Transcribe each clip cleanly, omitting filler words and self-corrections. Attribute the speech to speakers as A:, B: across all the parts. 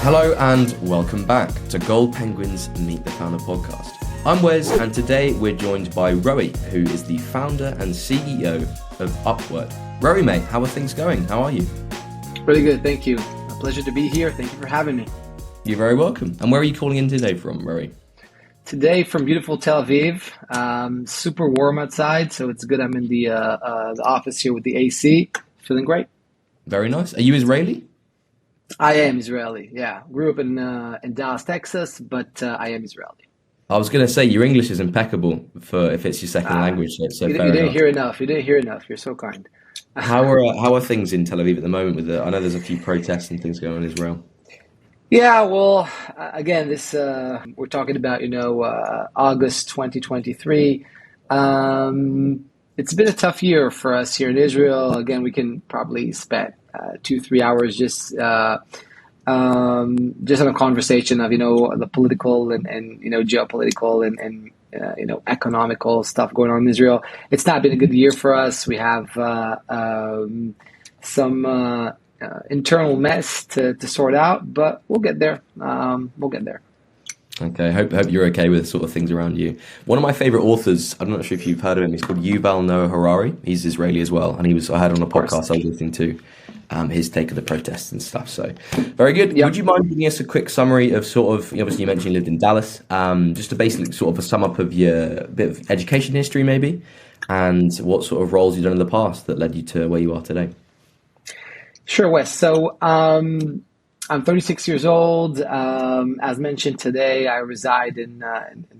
A: Hello and welcome back to Gold Penguins Meet the Founder podcast. I'm Wes, and today we're joined by Roee, who is the founder and CEO of Upword. Roee, mate, how are things going? How are you?
B: Really good, thank you. A pleasure to be here. Thank you for having me.
A: You're very welcome. And where are you calling in today from, Roee?
B: Today from beautiful Tel Aviv. Super warm outside, so it's good. I'm in the office here with the AC. Feeling great.
A: Very nice. Are you Israeli?
B: I am Israeli. Yeah, grew up in Dallas, Texas, but I am Israeli.
A: I was going to say your English is impeccable for if it's your second language. So
B: you
A: fair
B: didn't
A: enough.
B: hear enough. You didn't hear enough. You're so kind.
A: How are things in Tel Aviv at the moment? I know there's a few protests and things going on in Israel.
B: Yeah, well, again, this we're talking about August 2023. It's been a tough year for us here in Israel. Again, we can probably spend 2-3 hours just on a conversation of the political and geopolitical and economical stuff going on in Israel. It's not been a good year for us. We have some internal mess to sort out, but we'll get there. We'll get there.
A: Okay, hope you're okay with sort of things around you. One of my favorite authors, I'm not sure if you've heard of him, he's called Yuval Noah Harari. He's Israeli as well, and I heard on a podcast I was listening to his take of the protests and stuff. So very good. Yep. Would you mind giving us a quick summary of sort of, obviously you mentioned you lived in Dallas, just a basically sort of a sum up of your bit of education history maybe, and what sort of roles you've done in the past that led you to where you are today?
B: Sure, Wes. So I'm 36 years old. As mentioned today, I reside in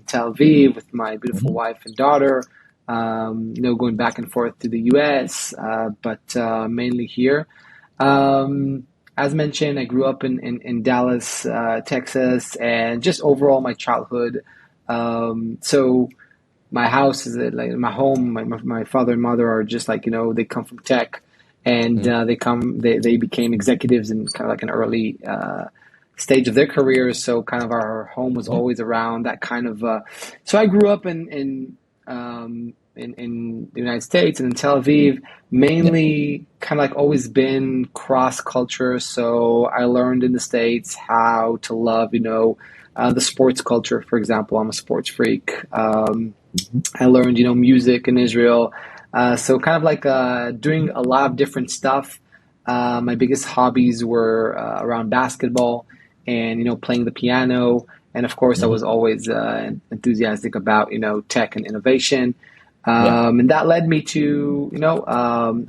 B: Tel Aviv with my beautiful wife and daughter. Going back and forth to the U.S., but mainly here. As mentioned, I grew up in Dallas, Texas, and just overall my childhood. So my house is like my home. My father and mother are just like they come from tech. And they became executives in kind of like an early stage of their careers. So kind of our home was always around that kind of. So I grew up in the United States and in Tel Aviv, mainly kind of like always been cross culture. So I learned in the States how to love the sports culture. For example, I'm a sports freak. I learned music in Israel. So kind of like doing a lot of different stuff. My biggest hobbies were around basketball and, playing the piano. And of course, I was always enthusiastic about, tech and innovation. And that led me to,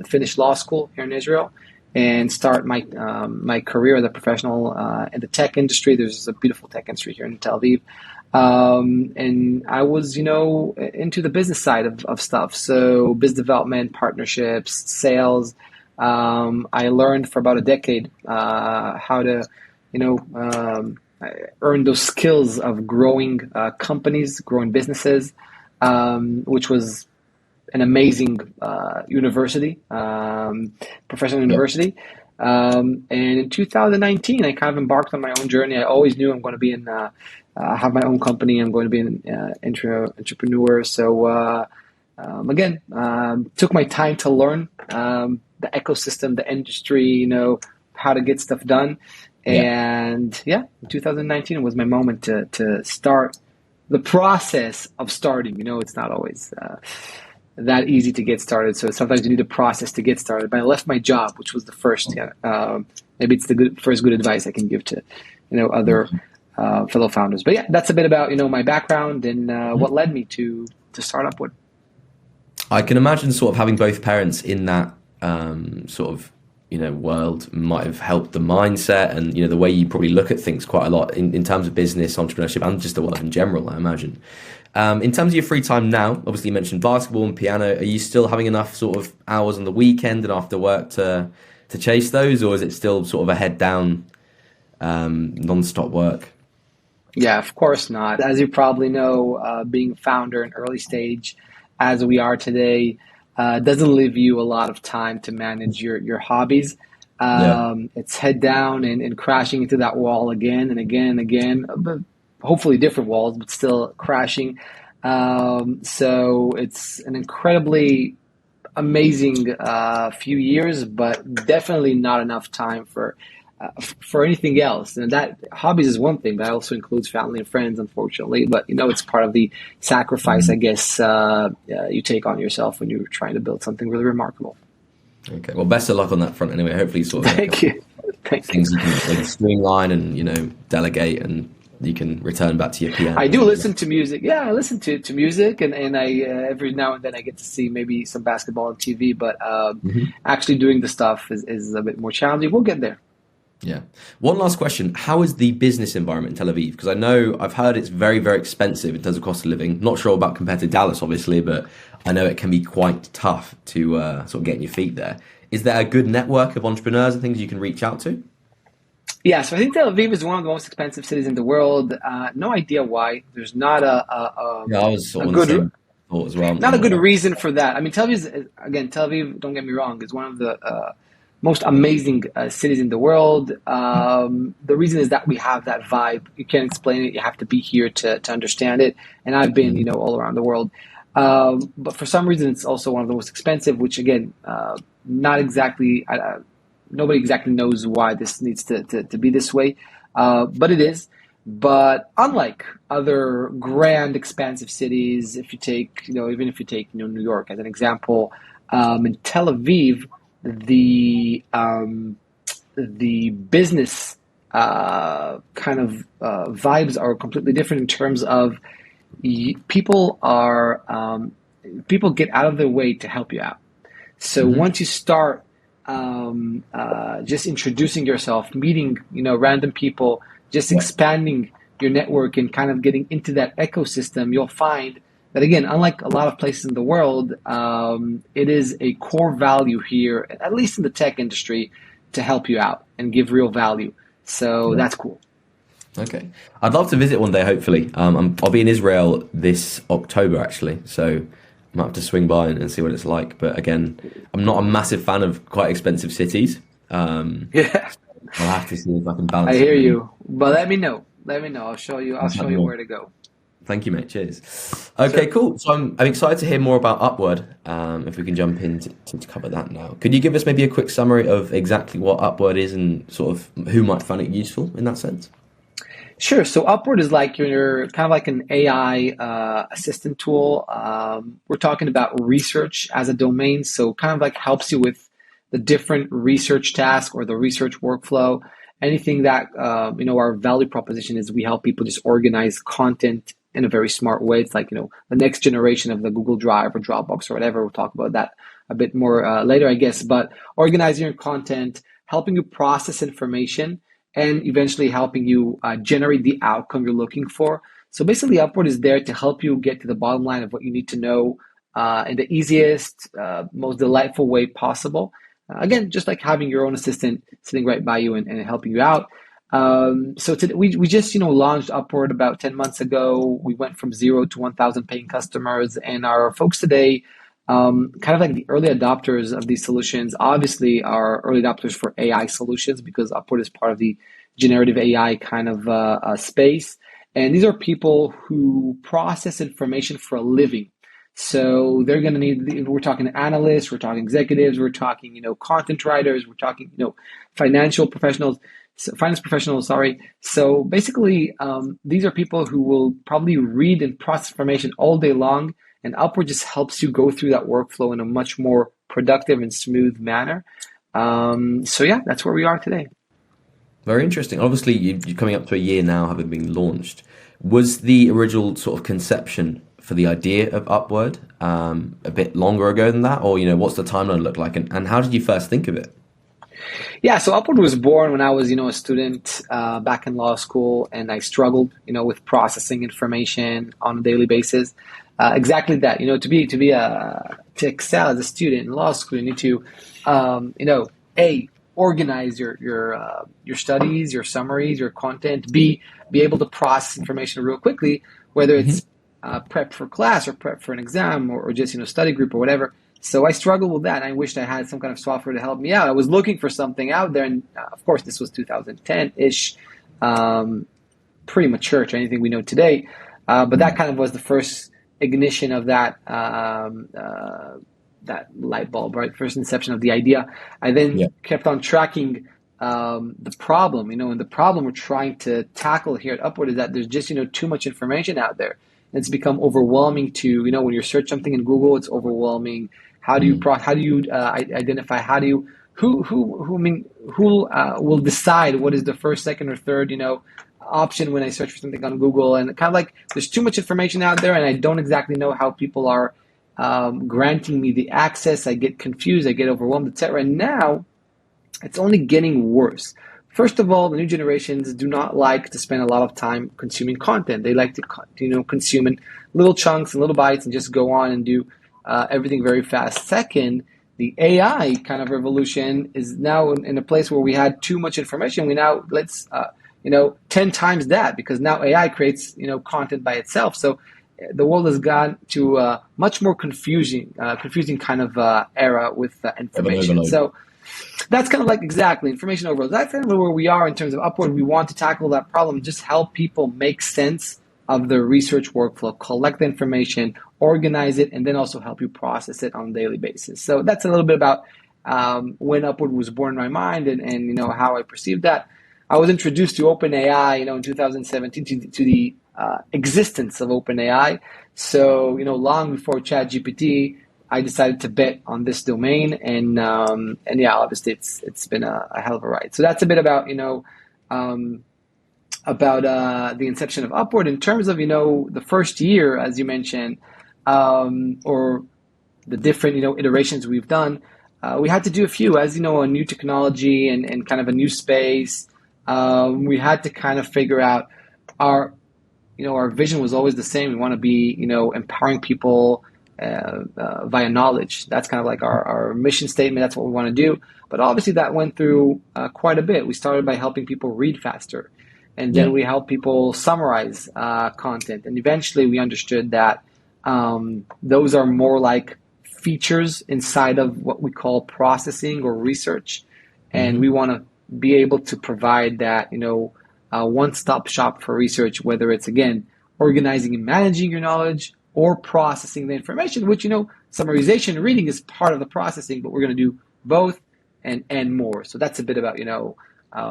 B: finish law school here in Israel and start my career as a professional in the tech industry. There's a beautiful tech industry here in Tel Aviv. And I was, into the business side of stuff. So business development, partnerships, sales. I learned for about a decade how to, earn those skills of growing companies, growing businesses, which was an amazing university, professional university. And in 2019, I kind of embarked on my own journey. I always knew I'm going to be have my own company. I'm going to be an entrepreneur. So again, took my time to learn the ecosystem, the industry, how to get stuff done. And in 2019 was my moment to start the process of starting. It's not always that easy to get started. So sometimes you need a process to get started. But I left my job, which was the first. Maybe it's the first good advice I can give to other fellow founders. But yeah, that's a bit about my background and what led me to start Upword.
A: I can imagine sort of having both parents in that sort of world might have helped the mindset and the way you probably look at things quite a lot in terms of business, entrepreneurship, and just the world in general, I imagine. In terms of your free time now, obviously you mentioned basketball and piano. Are you still having enough sort of hours on the weekend and after work to chase those, or is it still sort of a head down, non-stop work?
B: Yeah, of course not. As you probably know, being a founder in early stage, as we are today, doesn't leave you a lot of time to manage your hobbies. It's head down and crashing into that wall again and again and again, but hopefully different walls, but still crashing. So it's an incredibly amazing few years, but definitely not enough time for for anything else. And that hobbies is one thing, but that also includes family and friends, unfortunately. But it's part of the sacrifice, I guess, you take on yourself when you're trying to build something really remarkable.
A: Okay. Well, best of luck on that front anyway. Hopefully sort of
B: Thank you.
A: things you can streamline and, delegate, and you can return back to your piano.
B: I do listen to music. Yeah, I listen to music, and I every now and then I get to see maybe some basketball on TV, but actually doing the stuff is a bit more challenging. We'll get there.
A: Yeah. One last question. How is the business environment in Tel Aviv? Because I've heard it's very, very expensive in terms of cost of living. Not sure about compared to Dallas, obviously, but I know it can be quite tough to sort of get your feet there. Is there a good network of entrepreneurs and things you can reach out to?
B: Yeah, so I think Tel Aviv is one of the most expensive cities in the world. No idea why. There's not
A: I was sort of on the same thought as well.
B: Not a good reason for that. I mean, Tel Aviv, don't get me wrong, is one of the most amazing cities in the world. The reason is that we have that vibe. You can't explain it. You have to be here to understand it. And I've been, all around the world. But for some reason, it's also one of the most expensive, which again, not exactly, nobody exactly knows why this needs to be this way. But it is. But unlike other grand, expansive cities, if you take, even if you take, New York as an example, in Tel Aviv, the business kind of vibes are completely different in terms of people get out of their way to help you out. So once you start just introducing yourself, meeting random people, just expanding your network and kind of getting into that ecosystem, you'll find that, again, unlike a lot of places in the world, it is a core value here, at least in the tech industry, to help you out and give real value. So that's cool.
A: Okay. I'd love to visit one day, hopefully. I'll be in Israel this October, actually. So I might have to swing by and see what it's like. But again, I'm not a massive fan of quite expensive cities.
B: Yeah.
A: I'll have to see if I can balance it.
B: I hear you. But let me know. I'll show you where to go.
A: Thank you, mate. Cheers. Okay, cool. So I'm excited to hear more about Upword. If we can jump in to cover that now. Could you give us maybe a quick summary of exactly what Upword is and sort of who might find it useful in that sense?
B: Sure. So Upword is like you're kind of like an AI assistant tool. We're talking about research as a domain. So kind of like helps you with the different research task or the research workflow. Anything that, our value proposition is, we help people just organize content in a very smart way. It's like, the next generation of the Google Drive or Dropbox or whatever. We'll talk about that a bit more later, I guess. But organizing your content, helping you process information, and eventually helping you generate the outcome you're looking for. So basically, Upward is there to help you get to the bottom line of what you need to know in the easiest, most delightful way possible. Again, just like having your own assistant sitting right by you and helping you out. So we just launched Upward about 10 months ago. We went from 0 to 1,000 paying customers, and our folks today, kind of like the early adopters of these solutions, obviously are early adopters for AI solutions because Upward is part of the generative AI kind of space. And these are people who process information for a living. So they're going to need, we're talking analysts, we're talking executives, we're talking, content writers, we're talking, finance professionals, sorry. So basically, these are people who will probably read and process information all day long, and Upward just helps you go through that workflow in a much more productive and smooth manner. So yeah, that's where we are today.
A: Very interesting. Obviously, you're coming up to a year now, having been launched. Was the original sort of conception for the idea of Upward a bit longer ago than that? Or, what's the timeline look like? And how did you first think of it?
B: Yeah, so Upward was born when I was, a student back in law school, and I struggled, with processing information on a daily basis. Exactly that, to excel as a student in law school, you need to, organize your studies, your summaries, your content. B, be able to process information real quickly, whether it's prep for class or prep for an exam or just study group or whatever. So I struggled with that, and I wished I had some kind of software to help me out. I was looking for something out there, and of course this was 2010-ish, pretty mature to anything we know today. But that kind of was the first ignition of that that light bulb, right? First inception of the idea. I then kept on tracking the problem, and the problem we're trying to tackle here at Upward is that there's just, too much information out there. It's become overwhelming to, when you search something in Google, it's overwhelming. How do you identify? Who will decide what is the first, second, or third, option when I search for something on Google? And kind of like there's too much information out there, and I don't exactly know how people are granting me the access. I get confused, I get overwhelmed, etc. And now it's only getting worse. First of all, the new generations do not like to spend a lot of time consuming content. They like to, consume in little chunks and little bites and just go on and do everything very fast. Second, the AI kind of revolution is now in a place where we had too much information. We now 10 times that, because now AI creates, content by itself. So the world has gone to a much more confusing kind of era with information. So that's kind of like exactly information overload. That's kind of where we are in terms of Upward. We want to tackle that problem, just help people make sense of the research workflow, collect the information, organize it, and then also help you process it on a daily basis. So that's a little bit about when Upward was born in my mind and how I perceived that. I was introduced to OpenAI, in 2017 to the existence of OpenAI. So, long before ChatGPT, I decided to bet on this domain, and yeah, obviously it's been a hell of a ride. So that's a bit about the inception of Upward. In terms of the first year, as you mentioned, or the different iterations we've done, we had to do a few, as a new technology and kind of a new space. We had to kind of figure out our vision was always the same. We want to be empowering people via knowledge. That's kind of like our mission statement. That's what we want to do. But obviously that went through quite a bit. We started by helping people read faster, and then we helped people summarize content. And eventually we understood that those are more like features inside of what we call processing or research. And we want to be able to provide that, one-stop shop for research, whether it's, again, organizing and managing your knowledge or processing the information, which, summarization and reading is part of the processing, but we're going to do both and more. So that's a bit about,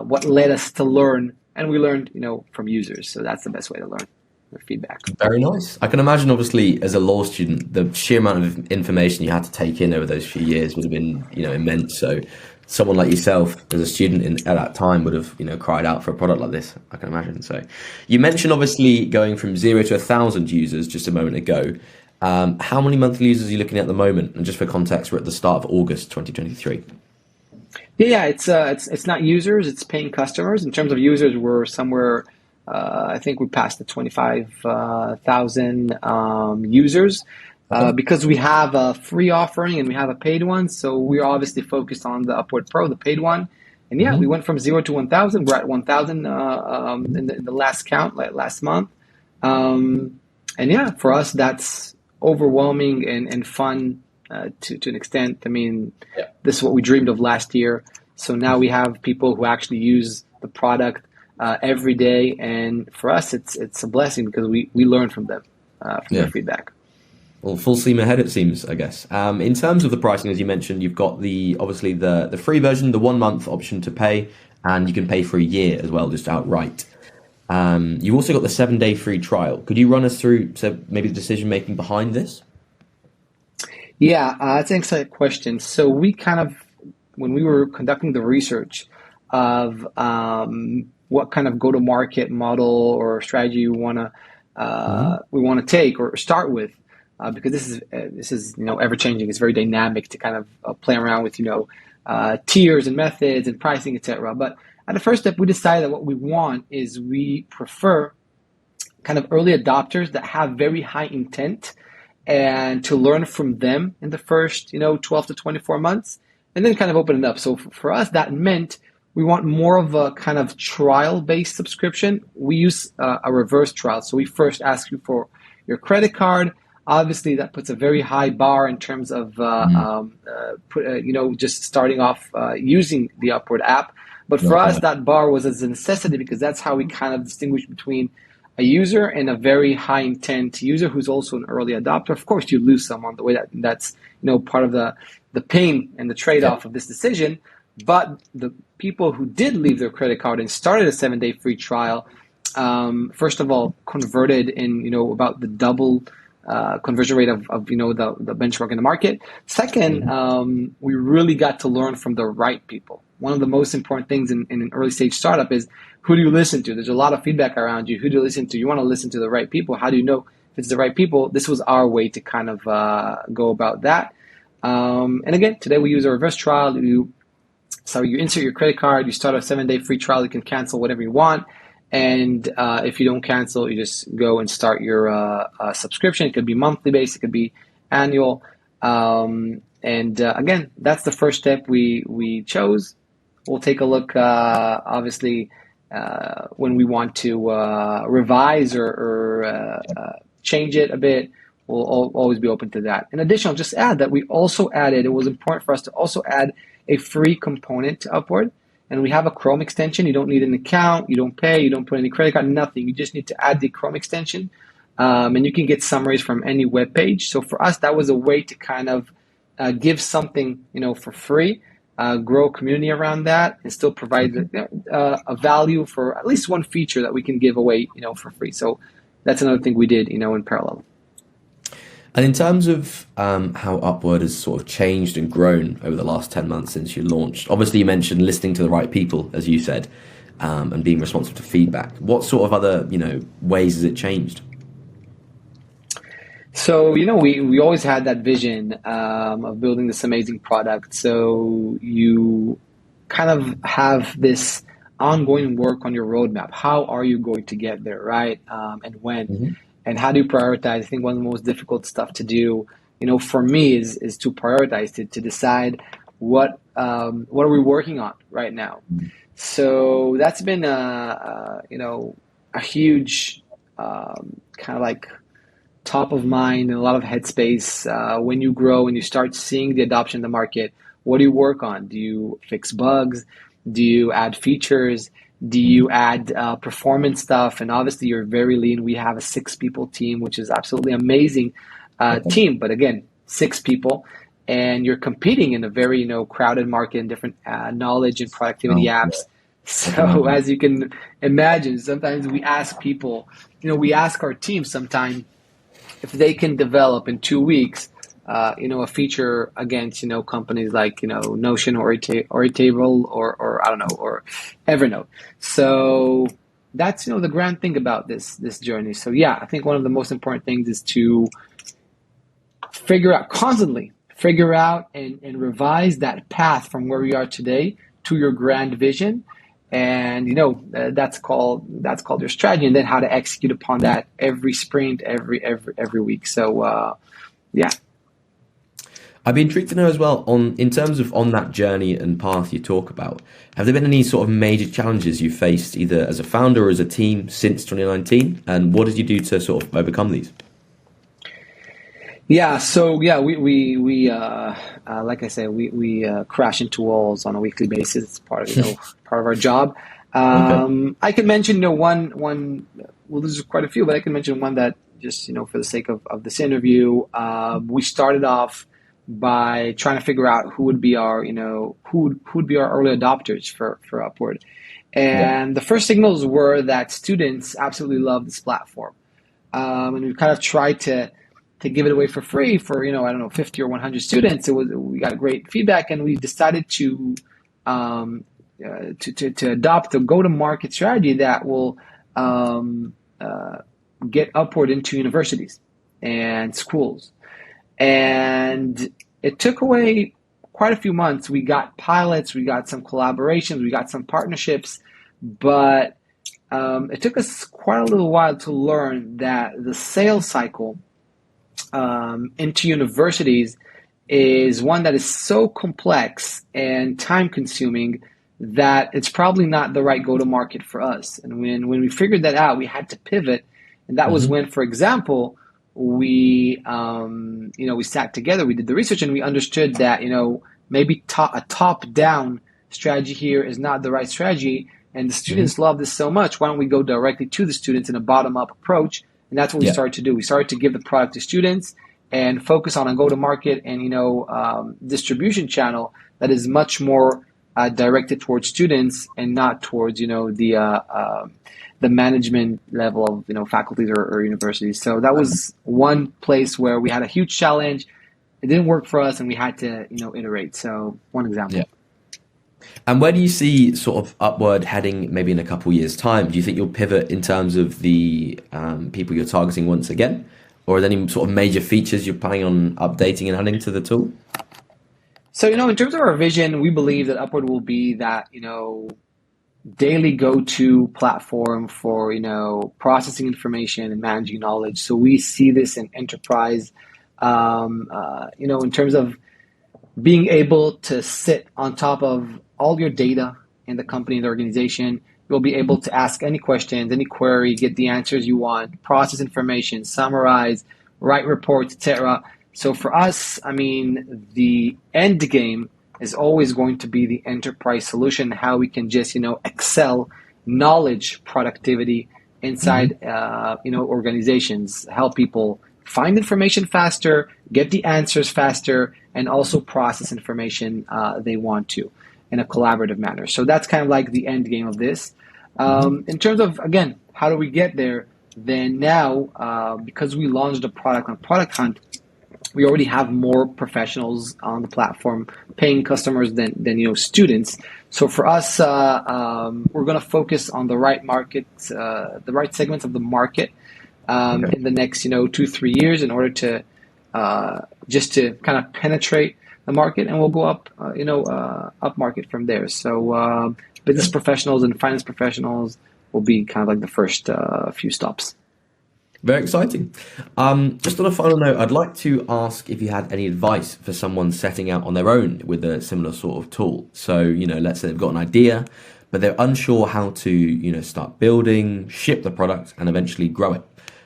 B: what led us to learn, and we learned, from users. So that's the best way to learn, their feedback.
A: Very nice. I can imagine, obviously, as a law student, the sheer amount of information you had to take in over those few years would have been, immense. So someone like yourself as a student at that time would have, cried out for a product like this, I can imagine. So you mentioned, obviously, going from 0 to 1,000 users just a moment ago. How many monthly users are you looking at the moment? And just for context, we're at the start of August 2023.
B: Yeah, it's not users, it's paying customers. In terms of users, we're somewhere, I think we passed the 25,000 users. Because we have a free offering and we have a paid one, so we're obviously focused on the Upward Pro, the paid one. And yeah, we went from 0 to 1,000. We're at 1,000 in the last count, like last month. And yeah, for us, that's overwhelming and fun to an extent. I mean, this is what we dreamed of last year. So now we have people who actually use the product every day, and for us, it's a blessing because we learn from them, from their feedback.
A: Well, full steam ahead, it seems, I guess. In terms of the pricing, as you mentioned, you've got the free version, the 1 month option to pay, and you can pay for a year as well, just outright. You've also got the 7-day free trial. Could you run us through maybe the decision making behind this?
B: Yeah, that's an excellent question. So we kind of, when we were conducting the research of what kind of go-to-market model or strategy we want to take or start with, because this is ever changing. It's very dynamic to kind of play around with tiers and methods and pricing, etc. But at the first step, we decided that what we want is we prefer kind of early adopters that have very high intent, and to learn from them in the first 12 to 24 months, and then kind of open it up. So for us, that meant we want more of a kind of trial-based subscription. We use a reverse trial. So we first ask you for your credit card. Obviously, that puts a very high bar in terms of just starting off using the Upward app. But for us, that bar was as a necessity because that's how we kind of distinguish between a user and a very high intent user who's also an early adopter. Of course, you lose some on the way. That's part of the pain and the trade-off of this decision. But the people who did leave their credit card and started a 7-day free trial, first of all, converted in, about the double conversion rate of the benchmark in the market. Second, we really got to learn from the right people. One of the most important things in an early stage startup is, who do you listen to? There's a lot of feedback around you. Who do you listen to? You want to listen to the right people. How do you know if it's the right people? This was our way to kind of go about that. And again, today we use a reverse trial. So you insert your credit card, you start a 7-day free trial, you can cancel whatever you want. And if you don't cancel, you just go and start your subscription. It could be monthly based, it could be annual. Again, that's the first step we chose. We'll take a look, obviously, when we want to revise or change it a bit. We'll always be open to that. In addition, I'll just add that we also added, it was important for us to also add a free component to Upward. And we have a Chrome extension. You don't need an account. You don't pay. You don't put any credit card, nothing. You just need to add the Chrome extension. And you can get summaries from any web page. So for us, that was a way to kind of give something, for free, grow a community around that, and still provide a value for at least one feature that we can give away, for free. So that's another thing we did, in parallel.
A: And in terms of how Upward has sort of changed and grown over the last 10 months since you launched, obviously you mentioned listening to the right people, as you said, and being responsive to feedback. What sort of other, ways has it changed?
B: So, we always had that vision of building this amazing product. So you kind of have this ongoing work on your roadmap. How are you going to get there, right? And when? Mm-hmm. And how do you prioritize? I think one of the most difficult stuff to do, for me is to prioritize, to decide what are we working on right now. Mm-hmm. So that's been a huge kind of like top of mind and a lot of headspace when you grow and you start seeing the adoption in the market. What do you work on? Do you fix bugs? Do you add features? Do you add performance stuff? And obviously you're very lean. We have a 6-people team, which is absolutely amazing team. But again, 6 people, and you're competing in a very crowded market in different knowledge and productivity apps. So as you can imagine, sometimes we ask people, we ask our team sometimes if they can develop in 2 weeks, a feature against, companies like, Notion or Airtable or I don't know, or Evernote. So that's, the grand thing about this journey. So yeah, I think one of the most important things is to constantly figure out and revise that path from where we are today to your grand vision. And, that's called your strategy, and then how to execute upon that every sprint, every week. So, yeah.
A: I'd be intrigued to know as well, in terms of on that journey and path you talk about, have there been any sort of major challenges you faced either as a founder or as a team since 2019? And what did you do to sort of overcome these?
B: Yeah, so yeah, we like I said, we crash into walls on a weekly basis. It's part of our job. Okay. I can mention one. Well, there's quite a few, but I can mention one that just for the sake of this interview, we started off by trying to figure out who would be our who would be our early adopters for Upward, and the first signals were that students absolutely love this platform, and we kind of tried to give it away for free for 50 or 100 students. We got great feedback, and we decided to adopt a go-to-market strategy that will get Upward into universities and schools. And it took away quite a few months. We got pilots, we got some collaborations, we got some partnerships, but it took us quite a little while to learn that the sales cycle into universities is one that is so complex and time-consuming that it's probably not the right go-to-market for us. And when we figured that out, we had to pivot, and that was when, for example, we sat together, we did the research, and we understood that maybe a top-down strategy here is not the right strategy, and the students love this so much. Why don't we go directly to the students in a bottom-up approach? And that's what we started to do. We started to give the product to students and focus on a go-to-market and distribution channel that is much more directed towards students and not towards, the management level of, faculties or universities. So that was one place where we had a huge challenge. It didn't work for us and we had to, iterate. So one example.
A: Yeah. And where do you see sort of Upword heading maybe in a couple of years' time? Do you think you'll pivot in terms of the people you're targeting once again? Or are there any sort of major features you're planning on updating and adding to the tool?
B: So, in terms of our vision, we believe that Upward will be that, daily go-to platform for, processing information and managing knowledge. So we see this in enterprise, in terms of being able to sit on top of all your data in the company, the organization. You'll be able to ask any questions, any query, get the answers you want, process information, summarize, write reports, etc. So for us, the end game is always going to be the enterprise solution, how we can just, excel knowledge productivity inside, organizations, help people find information faster, get the answers faster, and also process information they want to in a collaborative manner. So that's kind of like the end game of this. In terms of, again, how do we get there? Then now, because we launched a product on Product Hunt, we already have more professionals on the platform paying customers than students. So for us, we're going to focus on the right markets, the right segments of the market in the next 2-3 years in order to just to kind of penetrate the market, and we'll go up up market from there. So business professionals and finance professionals will be kind of like the first few stops.
A: Very exciting. Just on a final note, I'd like to ask if you had any advice for someone setting out on their own with a similar sort of tool. So, let's say they've got an idea, but they're unsure how to, start building, ship the product, and eventually grow it.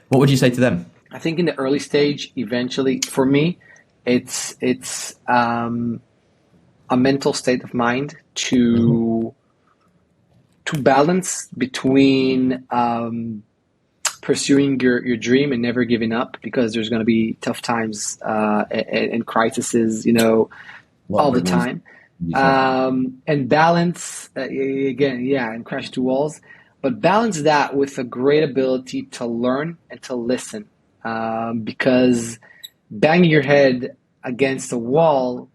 A: What would you say to them?
B: I think in the early stage, eventually, for me, it's a mental state of mind to balance between pursuing your dream and never giving up, because there's going to be tough times and crises, all the time. And balance, and crash to walls, but balance that with a great ability to learn and to listen, because banging your head against a wall,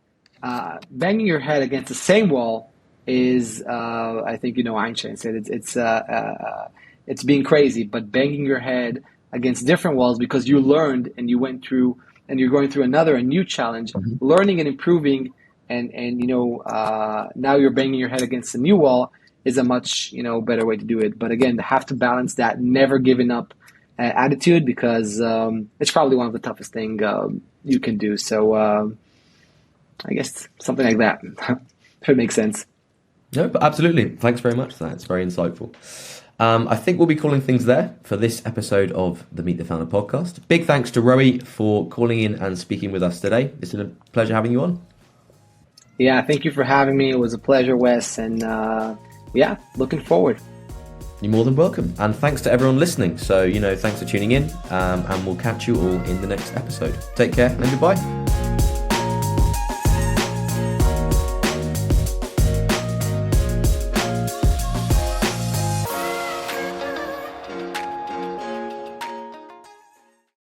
B: banging your head against the same wall is, I think, Einstein said it's being crazy, but banging your head against different walls because you learned and you went through and you're going through a new challenge, learning and improving, and now you're banging your head against a new wall is a much better way to do it. But again, have to balance that never giving up attitude, because it's probably one of the toughest things you can do. So I guess something like that, if it makes sense.
A: No, but absolutely. Thanks very much for that. It's very insightful. I think we'll be calling things there for this episode of the Meet the Founder podcast. Big thanks to Roee for calling in and speaking with us today. It's been a pleasure having you on.
B: Yeah, thank you for having me. It was a pleasure, Wes. And looking forward.
A: You're more than welcome. And thanks to everyone listening. So, thanks for tuning in. And we'll catch you all in the next episode. Take care and goodbye.